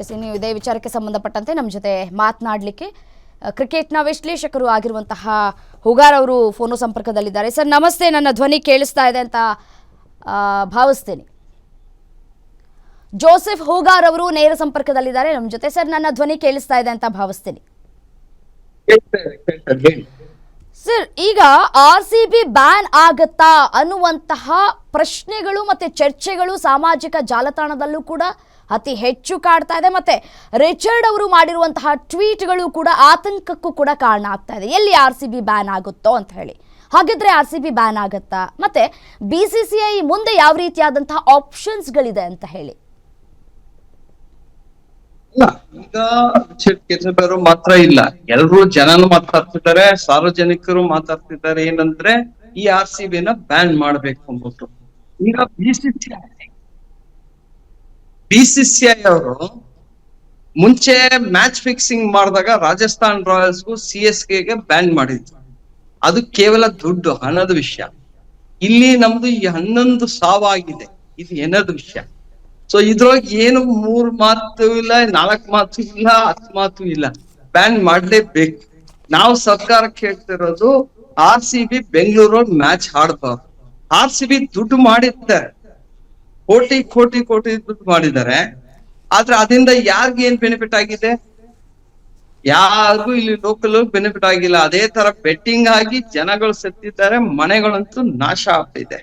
S, ನೀವು ಇದೇ ವಿಚಾರಕ್ಕೆ ಸಂಬಂಧಪಟ್ಟಂತೆ ನಮ್ಮ ಜೊತೆ ಮಾತನಾಡಲಿಕ್ಕೆ ಕ್ರಿಕೆಟ್ನ ವಿಶ್ಲೇಷಕರು ಆಗಿರುವಂತಹ ಹುಗಾರ್ ಅವರು ಫೋನು ಸಂಪರ್ಕದಲ್ಲಿದ್ದಾರೆ. ಸರ್ ನಮಸ್ತೆ, ನನ್ನ ಧ್ವನಿ ಕೇಳಿಸ್ತಾ ಇದೆ ಅಂತ ಭಾವಿಸ್ತೀನಿ. ಜೋಸೆಫ್ ಹುಗಾರ್ ಅವರು ನೇರ ಸಂಪರ್ಕದಲ್ಲಿದ್ದಾರೆ ನಮ್ಮ ಜೊತೆ. ಸರ್ ನನ್ನ ಧ್ವನಿ ಕೇಳಿಸ್ತಾ ಇದೆ ಅಂತ ಭಾವಿಸ್ತೀನಿ. ಸರ್, ಈಗ RCB ಬ್ಯಾನ್ ಆಗತ್ತಾ ಅನ್ನುವಂತಹ ಪ್ರಶ್ನೆಗಳು ಮತ್ತೆ ಚರ್ಚೆಗಳು ಸಾಮಾಜಿಕ ಜಾಲತಾಣದಲ್ಲೂ ಕೂಡ ಅತಿ ಹೆಚ್ಚು ಕಾಡ್ತಾ ಇದೆ. ಮತ್ತೆ ರಿಚರ್ಡ್ ಅವರು ಮಾಡಿರುವಂತಹ ಟ್ವೀಟ್ಗಳು ಕೂಡ ಆತಂಕಕ್ಕೂ ಕೂಡ ಕಾರಣ ಆಗ್ತಾ ಇದೆ. ಎಲ್ಲಿ RCB ಬ್ಯಾನ್ ಆಗುತ್ತೋ ಅಂತ ಹೇಳಿ. ಹಾಗಿದ್ರೆ RCB ಬ್ಯಾನ್ ಆಗತ್ತಾ? ಮತ್ತೆ BCCI ಮುಂದೆ ಯಾವ ರೀತಿಯಾದಂತಹ ಆಪ್ಷನ್ಸ್ಗಳಿದೆ ಅಂತ ಹೇಳಿ. ಇಲ್ಲ, ಈಗ ರಿಚರ್ಡ್ ಮಾತ್ರ ಇಲ್ಲ, ಎಲ್ಲರೂ ಜನನು ಮಾತಾಡ್ತಿದ್ದಾರೆ, ಸಾರ್ವಜನಿಕರು ಮಾತಾಡ್ತಿದ್ದಾರೆ. ಏನಂದ್ರೆ ಈ RCB ನ ಬ್ಯಾನ್ ಮಾಡ್ಬೇಕು ಅಂದ್ಬಿಟ್ಟು. ಈಗ BCCI ಅವರು ಮುಂಚೆ ಮ್ಯಾಚ್ ಫಿಕ್ಸಿಂಗ್ ಮಾಡಿದಾಗ ರಾಜಸ್ಥಾನ್ ರಾಯಲ್ಸ್ಗೂ CSKಗೆ ಬ್ಯಾನ್ ಮಾಡಿದ್ರು. ಅದು ಕೇವಲ ದುಡ್ಡು, ಹಣದ ವಿಷಯ. ಇಲ್ಲಿ ನಮ್ದು ಈ 11 ಸಾವಾಗಿದೆ, ಇದು ಏನದ ವಿಷಯ. ಸೊ ಇದ್ರೊಳಗೆ ಏನು 3 ಮಾತು ಇಲ್ಲ, 4 ಮಾತು ಇಲ್ಲ, 10 ಮಾತು ಇಲ್ಲ, ಬ್ಯಾನ್ ಮಾಡ್ಲೇಬೇಕು. ನಾವು ಸರ್ಕಾರಕ್ಕೆ ಹೇಳ್ತಿರೋದು RCB ಬೆಂಗಳೂರು ಮ್ಯಾಚ್ ಆಡ್ಬಾರ್ದು. RCB ದುಡ್ಡು ಮಾಡಿದ್ದಾರೆ, ಕೋಟಿ ಕೋಟಿ ಕೋಟಿ ದುಡ್ಡು ಮಾಡಿದ್ದಾರೆ. ಆದ್ರೆ ಅದರಿಂದ ಯಾರಿಗ ಏನ್ ಬೆನಿಫಿಟ್ ಆಗಿದೆ? ಯಾರಿಗೂ ಇಲ್ಲಿ ಲೋಕಲ್ ಬೆನಿಫಿಟ್ ಆಗಿಲ್ಲ. ಅದೇ ತರ ಬೆಟ್ಟಿಂಗ್ ಆಗಿ ಜನಗಳು ಸತ್ತಿದ್ದಾರೆ, ಮನೆಗಳಂತೂ ನಾಶ ಆಗ್ತಿದೆ.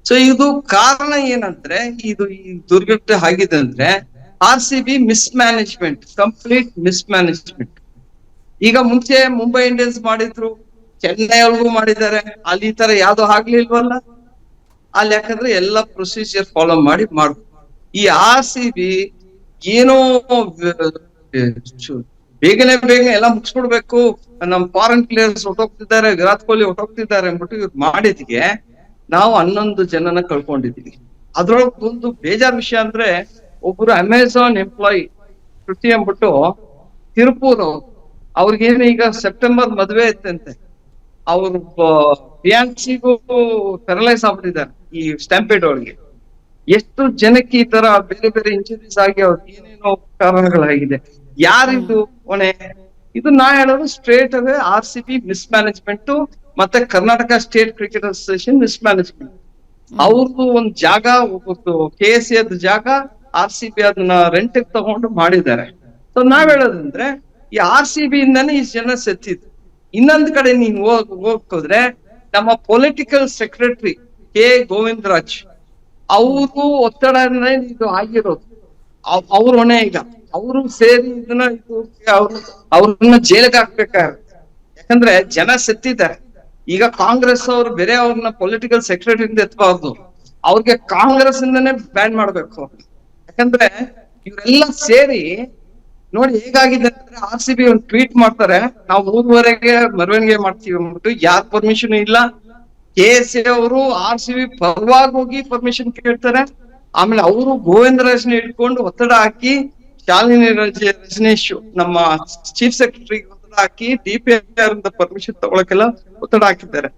ಸೊ ಇದು ಕಾರಣ ಏನಂದ್ರೆ, ಇದು ಈ ದುರ್ಘಟನೆ ಆಗಿದೆ ಅಂದ್ರೆ RCB ಮಿಸ್ಮ್ಯಾನೇಜ್ಮೆಂಟ್, ಕಂಪ್ಲೀಟ್ ಮಿಸ್ಮ್ಯಾನೇಜ್ಮೆಂಟ್. ಈಗ ಮುಂಚೆ ಮುಂಬೈ ಇಂಡಿಯನ್ಸ್ ಮಾಡಿದ್ರು, ಚೆನ್ನೈ ಅವ್ರಿಗೂ ಮಾಡಿದ್ದಾರೆ. ಅಲ್ಲಿ ಈ ತರ ಯಾವ್ದು ಆಗ್ಲಿಲ್ವಲ್ಲ. ಅಲ್ಲಿ ಯಾಕಂದ್ರೆ ಎಲ್ಲ ಪ್ರೊಸೀಜರ್ ಫಾಲೋ ಮಾಡಿ ಮಾಡ್ಬೇಕು. ಈ RCB ಏನೋ ಬೇಗನೆ ಎಲ್ಲ ಮುಗಿಸ್ಬಿಡ್ಬೇಕು, ನಮ್ ಫಾರಿನ್ ಪ್ಲೇಯರ್ಸ್ ಹೊಟ್ಟೋಗ್ತಿದ್ದಾರೆ, ವಿರಾಟ್ ಕೊಹ್ಲಿ ಹೊಟ್ಟೋಗ್ತಿದ್ದಾರೆ ಅಂದ್ಬಿಟ್ಟು ಇವ್ರು ಮಾಡಿದ್ಗೆ ನಾವು 11 ಜನನ ಕಳ್ಕೊಂಡಿದೀವಿ. ಅದ್ರೊಳಗೆ ಒಂದು ಬೇಜಾರ್ ವಿಷಯ ಅಂದ್ರೆ, ಒಬ್ರು ಅಮೆಝಾನ್ ಎಂಪ್ಲಾಯಿ ಕೃತಿ ಅಂದ್ಬಿಟ್ಟು ತಿರುಪೂರ್, ಅವ್ರಿಗೇನು ಈಗ ಸೆಪ್ಟೆಂಬರ್ ಮದ್ವೆ ಐತಂತೆ. ಅವ್ರು ಫಿಯಾನ್ಸಿಗೂ ಪ್ಯಾರಲೈಸ್ ಆಗ್ಬಿಟ್ಟಿದ್ದಾರೆ ಈ ಸ್ಟ್ಯಾಂಪೇಡ್ ಒಳಗೆ. ಎಷ್ಟು ಜನಕ್ಕೆ ಈ ತರ ಬೇರೆ ಬೇರೆ ಇಂಜುರೀಸ್ ಆಗಿ ಅವ್ರಿಗೆ ಏನೇನೋ ಕಾರಣಗಳಾಗಿದೆ. ಯಾರಿದು ಹೊಣೆ? ಇದು ನಾ ಹೇಳೋದು ಸ್ಟ್ರೇಟ್ ಅವೇ RCB ಮಿಸ್ಮ್ಯಾನೇಜ್ಮೆಂಟ್ ಮತ್ತೆ Karnataka state cricket association mismanagement. ಅವ್ರದ್ದು ಒಂದ್ ಜಾಗ, KSA ಜಾಗ RCB ಅದನ್ನ ರೆಂಟ್ ತಗೊಂಡು ಮಾಡಿದ್ದಾರೆ. ಸೊ ನಾವ್ ಹೇಳೋದಂದ್ರೆ ಈ RCB ಇಂದಾನೆ ಇಷ್ಟು ಜನ ಸತ್ತಿದ್ರು. ಇನ್ನೊಂದ್ ಕಡೆ ನೀವು ಹೋಗೋದ್ರೆ ನಮ್ಮ ಪೊಲಿಟಿಕಲ್ ಸೆಕ್ರೆಟರಿ K. ಗೋವಿಂದರಾಜ್ ಅವ್ರಿಗೂ ಒತ್ತಡನೇ ಇದು ಆಗಿರೋದು. ಅವ್ರ ಹೊಣೆ. ಈಗ ಅವರು ಸೇರಿ ಇದನ್ನ ಅವ್ರನ್ನ ಜೈಲಿಗೆ ಹಾಕ್ಬೇಕಾಗುತ್ತೆ. ಯಾಕಂದ್ರೆ ಜನ ಸತ್ತಿದ್ದಾರೆ. ಈಗ ಕಾಂಗ್ರೆಸ್ ಅವ್ರು ಬೇರೆ ಅವ್ರನ್ನ ಪೊಲಿಟಿಕಲ್ ಸೆಕ್ರೆಟರಿಯಿಂದ ಎತ್ತಬಾರ್ದು, ಅವ್ರಿಗೆ ಕಾಂಗ್ರೆಸ್ ಇಂದಾನೆ ಬ್ಯಾನ್ ಮಾಡ್ಬೇಕು. ಯಾಕಂದ್ರೆ ಇವರೆಲ್ಲ ಸೇರಿ ನೋಡಿ ಹೇಗಾಗಿದೆ ಅಂದ್ರೆ, RCB ಒಂದು ಟ್ವೀಟ್ ಮಾಡ್ತಾರೆ, ನಾವು 3ವರೆಗೆ ಮೆರವಣಿಗೆ ಮಾಡ್ತೀವಿ ಅಂದ್ಬಿಟ್ಟು. ಯಾರ್ ಪರ್ಮಿಷನ್ ಇಲ್ಲ. KSA ಅವರು RCB ಪರವಾಗಿ ಹೋಗಿ ಪರ್ಮಿಷನ್ ಕೇಳ್ತಾರೆ. ಆಮೇಲೆ ಅವರು ಗೋವಿಂದರಾಜ್ನ ಇಟ್ಕೊಂಡು ಒತ್ತಡ ಹಾಕಿ, ಶಾಲಿನಿ ರಜನೀಶ್ ನಮ್ಮ ಚೀಫ್ ಸೆಕ್ರೆಟರಿ ಒತ್ತಡ ಹಾಕಿ, DPR ಇಂದ ಪರ್ಮಿಷನ್ ತಗೊಳಕೆಲ್ಲ ಒತ್ತಡ ಹಾಕಿದ್ದಾರೆ.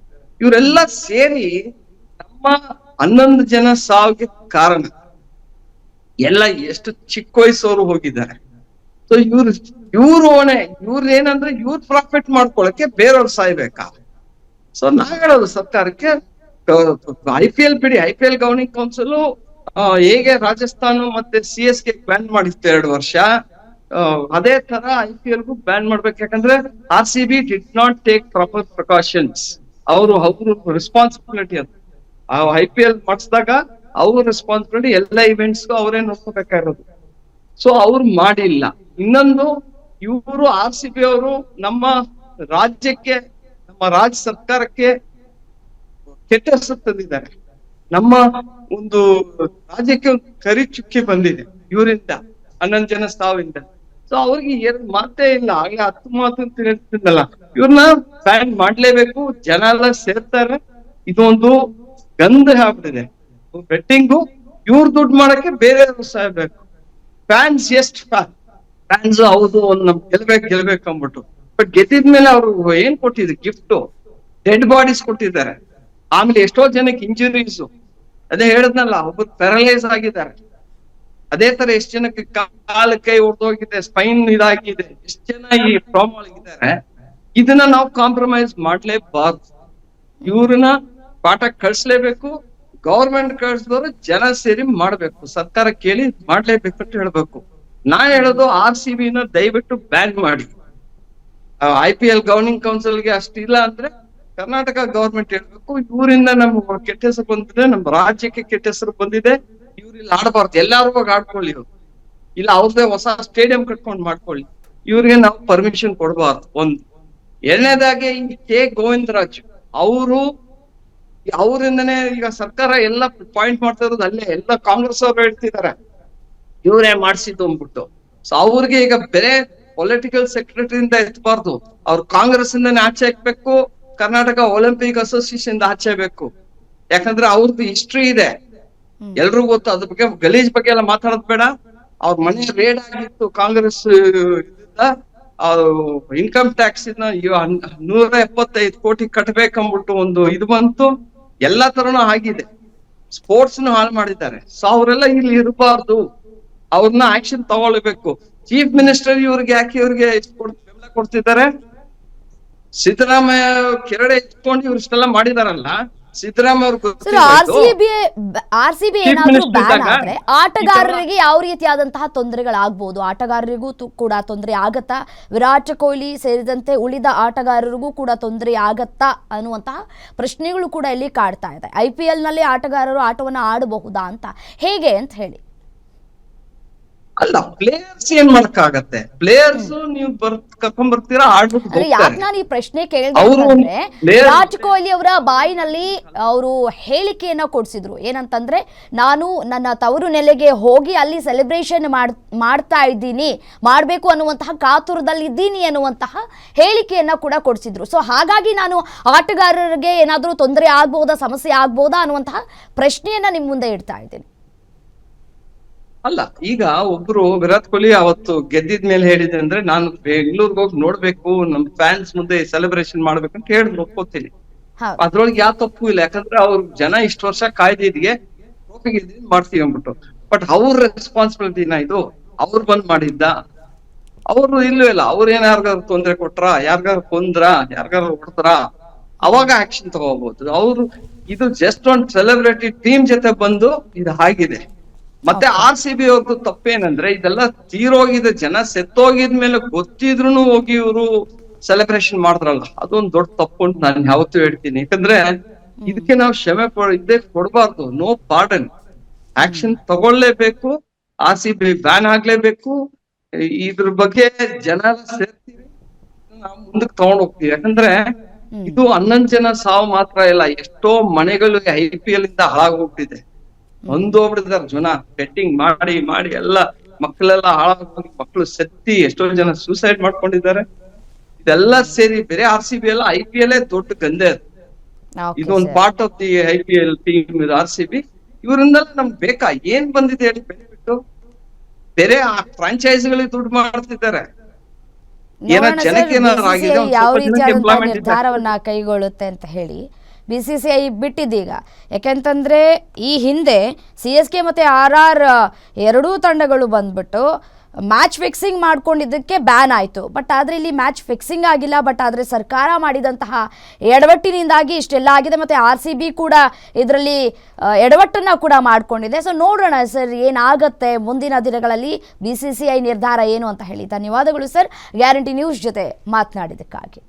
ಇವರೆಲ್ಲ ಸೇರಿ ನಮ್ಮ 11 ಜನ ಸಾವಿಗೆ ಕಾರಣ. ಎಲ್ಲ ಎಷ್ಟು ಚಿಕ್ಕ ವಯಸ್ಸವರು ಹೋಗಿದ್ದಾರೆ. ಸೊ ಇವ್ರು ಹೊಣೆ. ಇವ್ರು ಏನಂದ್ರೆ ಇವ್ರು ಪ್ರಾಫಿಟ್ ಮಾಡ್ಕೊಳಕ್ಕೆ ಬೇರೆಯವ್ರು ಸಾಯ್ಬೇಕಾ? ಸೊ ನಾವ್ ಹೇಳೋದು ಸರ್ಕಾರಕ್ಕೆ, IPL ಬಿಡಿ, IPL ಗವರ್ನಿಂಗ್ ಕೌನ್ಸಿಲ್ ಹೇಗೆ ರಾಜಸ್ಥಾನ ಮತ್ತೆ CSK ಬ್ಯಾನ್ ಮಾಡಿತ್ತು 2 ವರ್ಷ, ಅದೇ ತರ IPL ಗೂ ಬ್ಯಾನ್ ಮಾಡ್ಬೇಕು. ಯಾಕಂದ್ರೆ RCB did not take proper precautions. ಅವ್ರು ರೆಸ್ಪಾನ್ಸಿಬಿಲಿಟಿ ಅದು. IPL ಮಾಡಿಸಿದಾಗ ಅವ್ರ ರೆಸ್ಪಾನ್ಸಿಬಿಲಿಟಿ, ಎಲ್ಲ ಇವೆಂಟ್ಸ್ಗೂ ಅವರೇ ನೋಡ್ಕೋಬೇಕಾಗಿರೋದು. ಸೊ ಅವ್ರು ಮಾಡಿಲ್ಲ. ಇನ್ನೊಂದು, ಇವರು RCB ಅವರು ನಮ್ಮ ರಾಜ್ಯಕ್ಕೆ, ನಮ್ಮ ರಾಜ್ಯ ಸರ್ಕಾರಕ್ಕೆ ಕೆಟ್ಟ ಹೆಸರು ತಂದಿದ್ದಾರೆ. ನಮ್ಮ ಒಂದು ರಾಜ್ಯಕ್ಕೆ ಒಂದು ಕರಿ ಚುಕ್ಕಿ ಬಂದಿದೆ ಇವರಿಂದ, 11 ಜನ ಸಾವಿಂದ. ಸೊ ಅವ್ರಿಗೆ 2 ಮಾತೇ ಇಲ್ಲ. ಆಗ್ಲೇ 10 ಮಾತು ಅಂತ ಹೇಳ್ತಿದ್ದಲ್ಲ, ಇವ್ರನ್ನ ಬ್ಯಾನ್ ಮಾಡ್ಲೇಬೇಕು. ಜನ ಎಲ್ಲ ಸೇರ್ತಾರೆ. ಇದೊಂದು ಗಂಧ ಆಗ್ಬಿಟ್ಟಿದೆ. ಬೆಟ್ಟಿಂಗು, ಇವ್ರು ದುಡ್ಡು ಮಾಡಕ್ಕೆ ಬೇರೆ ಸಾಯ್ಬೇಕು. ಫ್ಯಾನ್ಸ್ ಫ್ಯಾನ್ಸ್ ಹೌದು, ನಮ್ ಗೆಲ್ಬೇಕು ಅಂದ್ಬಿಟ್ಟು. ಬಟ್ ಗೆದ್ದಿದ್ಮೇಲೆ ಅವ್ರು ಏನ್ ಕೊಟ್ಟಿದ್ರು? ಗಿಫ್ಟ್, ಡೆಡ್ ಬಾಡೀಸ್ ಕೊಟ್ಟಿದ್ದಾರೆ. ಆಮೇಲೆ ಎಷ್ಟೋ ಜನಕ್ಕೆ ಇಂಜುರೀಸ್. ಅದೇ ಹೇಳದ್ನಲ್ಲ, ಒಬ್ಬರು ಪ್ಯಾರಲೈಸ್ ಆಗಿದ್ದಾರೆ. ಅದೇ ತರ ಎಷ್ಟ್ ಜನಕ್ಕೆ ಕಾಲು ಕೈ ಹೊಡೆದೋಗಿದೆ, ಸ್ಪೈನ್ ಇದಾಗಿದೆ, ಎಷ್ಟ್ ಜನ ಈ ಟ್ರಾಮಾ ಒಳಗಿದ್ದಾರೆ. ಇದನ್ನ ನಾವು ಕಾಂಪ್ರಮೈಸ್ ಮಾಡ್ಲೇಬಾರ್ದು. ಇವ್ರನ್ನ ಪಾಠ ಕಳ್ಸ್ಲೇಬೇಕು. ಗವರ್ಮೆಂಟ್ ಕಳ್ಸಿದವರು ಜನ ಸೇರಿ ಮಾಡ್ಬೇಕು, ಸರ್ಕಾರ ಕೇಳಿ ಮಾಡ್ಲೇಬೇಕು ಅಂತ ಹೇಳ್ಬೇಕು. ನಾ ಹೇಳೋದು RCB ನ ದಯವಿಟ್ಟು ಬ್ಯಾನ್ ಮಾಡಿ. IPL ಗವರ್ನಿಂಗ್ ಕೌನ್ಸಿಲ್ಗೆ ಅಷ್ಟಿಲ್ಲ ಅಂದ್ರೆ ಕರ್ನಾಟಕ ಗವರ್ಮೆಂಟ್ ಹೇಳ್ಬೇಕು, ಇವರಿಂದ ನಮ್ಗೆ ಕೆಟ್ಟ ಹೆಸರು ಬಂದಿದೆ, ನಮ್ಮ ರಾಜ್ಯಕ್ಕೆ ಕೆಟ್ಟ ಹೆಸರು ಬಂದಿದೆ, ಇವ್ರು ಇಲ್ಲಿ ಆಡಬಾರ್ದು, ಎಲ್ಲಾರು ಹೋಗಿ ಆಡ್ಕೊಳ್ಳಿ ಇವ್ರು, ಇಲ್ಲ ಅವ್ರದೇ ಹೊಸ ಸ್ಟೇಡಿಯಂ ಕಟ್ಕೊಂಡು ಮಾಡ್ಕೊಳ್ಳಿ, ಇವ್ರಿಗೆ ನಾವು ಪರ್ಮಿಷನ್ ಕೊಡಬಾರ್ದು. ಒಂದು. ಎರಡನೇದಾಗಿ ಈ ಕೆ ಗೋವಿಂದರಾಜ್ ಅವರು, ಅವರಿಂದನೇ ಈಗ ಸರ್ಕಾರ ಎಲ್ಲ ಪಾಯಿಂಟ್ ಮಾಡ್ತಾ ಇರೋದು ಅಲ್ಲೇ, ಎಲ್ಲ ಕಾಂಗ್ರೆಸ್ ಅವರು ಹೇಳ್ತಿದ್ದಾರೆ ಇವರೇ ಮಾಡ್ಸಿದ್ದು ಅಂದ್ಬಿಟ್ಟು. ಸೊ ಅವ್ರಿಗೆ ಈಗ ಬೇರೆ ಪೊಲಿಟಿಕಲ್ ಸೆಕ್ರೆಟರಿಯಿಂದ ಎತ್ತಬಾರ್ದು, ಅವ್ರು ಕಾಂಗ್ರೆಸ್ ಇಂದಾನೆ ಆಚೆ ಹಾಕ್ಬೇಕು, ಕರ್ನಾಟಕ ಒಲಿಂಪಿಕ್ ಅಸೋಸಿಯೇಷನ್ ಆಚೆ ಬೇಕು. ಯಾಕಂದ್ರೆ ಅವ್ರದ್ದು ಹಿಸ್ಟ್ರಿ ಇದೆ, ಎಲ್ರಿಗೂ ಗೊತ್ತು. ಅದ್ರ ಬಗ್ಗೆ ಗಲೀಜ್ ಬಗ್ಗೆ ಎಲ್ಲ ಮಾತಾಡೋದ್ ಬೇಡ. ಅವ್ರ ಮನೆ ರೇಡ್ ಆಗಿತ್ತು ಕಾಂಗ್ರೆಸ್ ಇನ್ಕಮ್ ಟ್ಯಾಕ್ಸ್ ಇಂದ 175 ಕೋಟಿ ಕಟ್ಬೇಕಂದ್ಬಿಟ್ಟು ಒಂದು ಇದು ಬಂತು. ಎಲ್ಲಾ ತರನು ಆಗಿದೆ, ಸ್ಪೋರ್ಟ್ಸ್ ಹಾಳು ಮಾಡಿದ್ದಾರೆ. ಸೊ ಅವರೆಲ್ಲ ಇಲ್ಲಿ ಇರಬಾರ್ದು, ಅವ್ರನ್ನ ಆಕ್ಷನ್ ತಗೊಳ್ಬೇಕು. ಚೀಫ್ ಮಿನಿಸ್ಟರ್ ಇವ್ರಿಗೆ ಯಾಕೆ ಇವ್ರಿಗೆ ಬೆಂಬಲ ಕೊಡ್ತಿದ್ದಾರೆ? ಸಿದ್ದರಾಮಯ್ಯ ಕೆರಡೆ ಇಟ್ಕೊಂಡು ಇವ್ರು ಇಷ್ಟೆಲ್ಲ ಮಾಡಿದಾರಲ್ಲ, ಸಿದ್ದರಾಮಯ್ಯ RCB ಏನಾದ್ರೂ ಬ್ಯಾನ್ ಆದ್ರೆ ಆಟಗಾರರಿಗೆ ಯಾವ ರೀತಿಯಾದಂತಹ ತೊಂದರೆಗಳಾಗಬಹುದು? ಆಟಗಾರರಿಗೂ ಕೂಡ ತೊಂದರೆ ಆಗತ್ತಾ? ವಿರಾಟ್ ಕೊಹ್ಲಿ ಸೇರಿದಂತೆ ಉಳಿದ ಆಟಗಾರರಿಗೂ ಕೂಡ ತೊಂದರೆ ಆಗತ್ತಾ ಅನ್ನುವಂತಹ ಪ್ರಶ್ನೆಗಳು ಕೂಡ ಇಲ್ಲಿ ಕಾಡ್ತಾ ಇದೆ. IPL ನಲ್ಲಿ ಆಟಗಾರರು ಆಟವನ್ನ ಆಡಬಹುದಾ ಅಂತ, ಹೇಗೆ ಅಂತ ಹೇಳಿ. ಅಲ್ಲ, ಪ್ಲೇಯರ್ಸ್ ಏನ್ ಮಾಡಕ್ಕಾಗತ್ತೆ? ಪ್ಲೇಯರ್ಸ್ ನೀವು ಕರ್ಕೊಂಡ್ ಬರ್ತೀರಾ, ಆಡ್ಬಿಟ್ಟು ಯಾಕೆ ನಾನು ಈ ಪ್ರಶ್ನೆ ಕೇಳಿದ್ರೆ, ವಿರಾಟ್ ಕೊಹ್ಲಿ ಅವರ ಬಾಯಿನಲ್ಲಿ ಅವರು ಹೇಳಿಕೆಯನ್ನ ಕೊಡಿಸಿದ್ರು. ಏನಂತಂದ್ರೆ, ನಾನು ನನ್ನ ತವರು ನೆಲೆಗೆ ಹೋಗಿ ಅಲ್ಲಿ ಸೆಲೆಬ್ರೇಷನ್ ಮಾಡ್ತಾ ಇದ್ದೀನಿ, ಮಾಡ್ಬೇಕು ಅನ್ನುವಂತಹ ಕಾತುರದಲ್ಲಿದ್ದೀನಿ ಅನ್ನುವಂತಹ ಹೇಳಿಕೆಯನ್ನ ಕೂಡ ಕೊಡಿಸಿದ್ರು. ಸೊ ಹಾಗಾಗಿ ನಾನು ಆಟಗಾರರಿಗೆ ಏನಾದ್ರೂ ತೊಂದರೆ ಆಗ್ಬಹುದಾ, ಸಮಸ್ಯೆ ಆಗ್ಬಹುದಾ ಅನ್ನುವಂತಹ ಪ್ರಶ್ನೆಯನ್ನ ನಿಮ್ ಮುಂದೆ ಇಡ್ತಾ ಇದ್ದೀನಿ. ಅಲ್ಲ, ಈಗ ಒಬ್ರು ವಿರಾಟ್ ಕೊಹ್ಲಿ ಅವತ್ತು ಗೆದ್ದಿದ್ಮೇಲೆ ಹೇಳಿದೆ ಅಂದ್ರೆ, ನಾನು ಬೆಂಗಳೂರಿಗೆ ಹೋಗಿ ನೋಡ್ಬೇಕು, ನಮ್ ಫ್ಯಾನ್ಸ್ ಮುಂದೆ ಸೆಲೆಬ್ರೇಷನ್ ಮಾಡ್ಬೇಕಂತ ಹೇಳಿದ್ರು, ಒಪ್ಕೋತೀನಿ. ಅದ್ರೊಳಗೆ ಯಾವ ತಪ್ಪು ಇಲ್ಲ. ಯಾಕಂದ್ರೆ ಅವ್ರ ಜನ ಇಷ್ಟು ವರ್ಷ ಕಾಯ್ದಿದ್ಗೆ ಟ್ರೋಫಿ ಮಾಡ್ತೀವಿ ಅಂದ್ಬಿಟ್ಟು. ಬಟ್ ಅವ್ರ ರೆಸ್ಪಾನ್ಸಿಬಿಲಿಟಿನ ಇದು? ಅವ್ರು ಬಂದ್ ಮಾಡಿದ್ದ? ಅವ್ರು ಇಲ್ಲೂ ಇಲ್ಲ. ಅವ್ರ ಯಾರಿಗಾರು ತೊಂದ್ರೆ ಕೊಟ್ರ, ಯಾರಿಗಾರು ಕೊಂದ್ರ, ಯಾರಿಗಾರು ಹೊಡ್ತಾರ, ಅವಾಗ ಆಕ್ಷನ್ ತಗೋಬಹುದು. ಅವ್ರು ಇದು ಜಸ್ಟ್ ಒಂದು ಸೆಲೆಬ್ರಿಟಿ ಟೀಮ್ ಜೊತೆ ಬಂದು ಇದು ಆಗಿದೆ. ಮತ್ತೆ RCB ಅವ್ರದ್ದು ತಪ್ಪೇನಂದ್ರೆ, ಇದೆಲ್ಲ ತೀರೋಗಿದ ಜನ ಸೆತ್ತೋಗಿದ್ಮೇಲೆ ಗೊತ್ತಿದ್ರು ಹೋಗಿ ಇವರು ಸೆಲೆಬ್ರೇಷನ್ ಮಾಡಿದ್ರಲ್ಲ, ಅದೊಂದು ದೊಡ್ಡ ತಪ್ಪು ಅಂತ ನಾನು ಯಾವತ್ತೂ ಹೇಳ್ತೀನಿ. ಯಾಕಂದ್ರೆ ಇದಕ್ಕೆ ನಾವು ಕ್ಷಮೆ ಇದೇ ಕೊಡ್ಬಾರ್ದು. ನೋ ಪಾರ್ಡನ್, ಆಕ್ಷನ್ ತಗೊಳ್ಳೇಬೇಕು. RCB ಬ್ಯಾನ್ ಆಗ್ಲೇಬೇಕು. ಇದ್ರ ಬಗ್ಗೆ ಜನ ಸೇರ್ತೀವಿ, ನಾವು ಮುಂದಕ್ಕೆ ತಗೊಂಡ್ ಹೋಗ್ತೀವಿ. ಯಾಕಂದ್ರೆ ಇದು 11 ಜನ ಸಾವು ಮಾತ್ರ ಇಲ್ಲ, ಎಷ್ಟೋ ಮನೆಗಳು IPL ಇಂದ ಹಾಳಾಗೋಗ್ಬಿಟ್ಟಿದೆ, ಹೊಂದೋಗ್ಬಿಟ್ಟಿದ್ದಾರೆ ಜನ. ಬೆಟ್ಟಿಂಗ್ ಮಾಡಿ ಮಾಡಿ ಎಲ್ಲ ಮಕ್ಕಳೆಲ್ಲ ಹಾಳಾಗೋಗಿ, ಮಕ್ಕಳು ಸತ್ತಿ ಎಷ್ಟೋ ಜನ ಸೂಸೈಡ್ ಮಾಡ್ಕೊಂಡಿದ್ದಾರೆ. ಇದೆಲ್ಲ ಸೇರಿ ಬೇರೆ RCB ಎಲ್ಲ IPL ದೊಡ್ಡ ಗಂದೆ. ಇದು ಒಂದು part of the IPL team ಇದು RCB. ಇವರಿಂದ ನಮ್ಗೆ ಬೇಕಾ? ಏನ್ ಬಂದಿದೆ ಹೇಳಿ? ಬೆನಿಫಿಟ್ ಬೇರೆ ಫ್ರಾಂಚೈಸಿಗಳಿಗೆ ದುಡ್ಡು ಮಾಡ್ತಿದ್ದಾರೆ. ಏನೋ ಜನಕ್ಕೆ ಏನಾದ್ರು ಆಗಿದೆ, ಯಾವ ರೀತಿಯಾದಂತಹ ನಿರ್ಧಾರವನ್ನ ಕೈಗೊಳ್ಳುತ್ತೆ ಅಂತ ಹೇಳಿ BCCI ಬಿಟ್ಟಿದ್ದೀಗ. ಯಾಕೆಂತಂದರೆ ಈ ಹಿಂದೆ CSK ಮತ್ತು RR ಎರಡೂ ತಂಡಗಳು ಬಂದ್ಬಿಟ್ಟು ಮ್ಯಾಚ್ ಫಿಕ್ಸಿಂಗ್ ಮಾಡ್ಕೊಂಡಿದ್ದಕ್ಕೆ ಬ್ಯಾನ್ ಆಯಿತು. ಬಟ್ ಆದರೆ ಇಲ್ಲಿ ಮ್ಯಾಚ್ ಫಿಕ್ಸಿಂಗ್ ಆಗಿಲ್ಲ, ಬಟ್ ಆದರೆ ಸರ್ಕಾರ ಮಾಡಿದಂತಹ ಎಡವಟ್ಟಿನಿಂದಾಗಿ ಇಷ್ಟೆಲ್ಲ ಆಗಿದೆ. ಮತ್ತು RCB ಕೂಡ ಇದರಲ್ಲಿ ಎಡವಟ್ಟನ್ನು ಕೂಡ ಮಾಡಿಕೊಂಡಿದೆ. ಸೊ ನೋಡೋಣ ಸರ್ ಏನಾಗುತ್ತೆ ಮುಂದಿನ ದಿನಗಳಲ್ಲಿ, BCCI ನಿರ್ಧಾರ ಏನು ಅಂತ ಹೇಳಿ. ಧನ್ಯವಾದಗಳು ಸರ್, ಗ್ಯಾರಂಟಿ ನ್ಯೂಸ್ ಜೊತೆ ಮಾತನಾಡಿದ್ದಕ್ಕಾಗಿ.